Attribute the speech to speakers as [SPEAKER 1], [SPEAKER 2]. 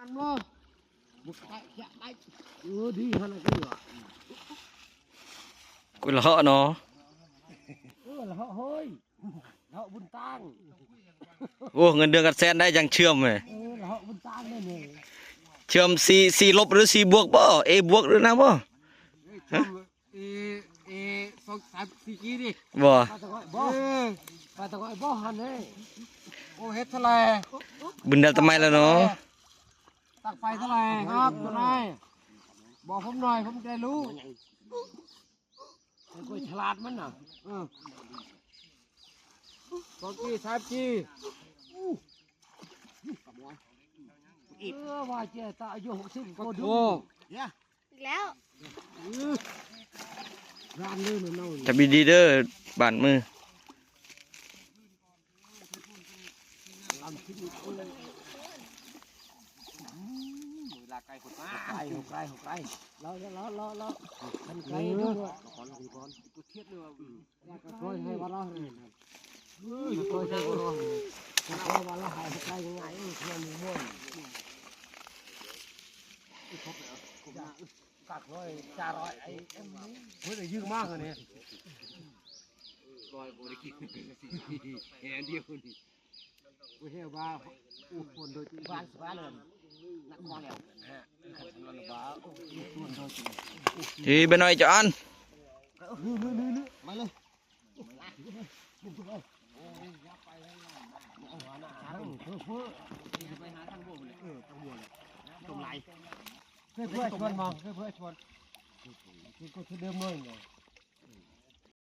[SPEAKER 1] ăn mơ một cái dạ đấy đi hơn là cái gì ạ
[SPEAKER 2] กูละเหาะเนาะ
[SPEAKER 1] là họ hơi họ buôn tang
[SPEAKER 2] โอ้เงินเดือนกับแสนได้ยังเชื่อมเลย
[SPEAKER 1] là họ buôn tang đây này
[SPEAKER 2] เชื่อมสี่ลบหรือสี่บวกบ่เอบวกหรือนะบ่
[SPEAKER 1] xong sai xì kia đi
[SPEAKER 2] บ่
[SPEAKER 1] bà ta gọi bó hẳn đấy ô hết thế này
[SPEAKER 2] บุญเดือนทำไมล่ะเนาะ
[SPEAKER 1] ตักไฟเท่าไหร่ครับตัวนายบอกผมหน่อยผมจะรู้ไอ้กล้วยฉลาดมันน่ะตอนกี้สามจีว่าเจ้าตาอายุ60ก็ดู
[SPEAKER 3] อีกแล้ว
[SPEAKER 1] ร้านเลยเนาะ
[SPEAKER 2] จะบีดีเด้อบ้านมือ
[SPEAKER 1] là cây hột cây lo thân cây nữa còn có thiết nữa coi hay vào đó coi hay vào đó coi vào đó hai cây ngay theo mình mua cắt rồi trà rồi ấy em mới được dư mác rồi nè coi bộ đi hè điêu đi cô heo baคนโดยบ้านสบายเลยนักมองแล้ว
[SPEAKER 2] ทีไปหน่อยจอน
[SPEAKER 1] มาเลยไปหาทางบัวเลยทางบัวเลยตรงไหนเพื่อชวนมองเพื่อชวนก็เดิมเลย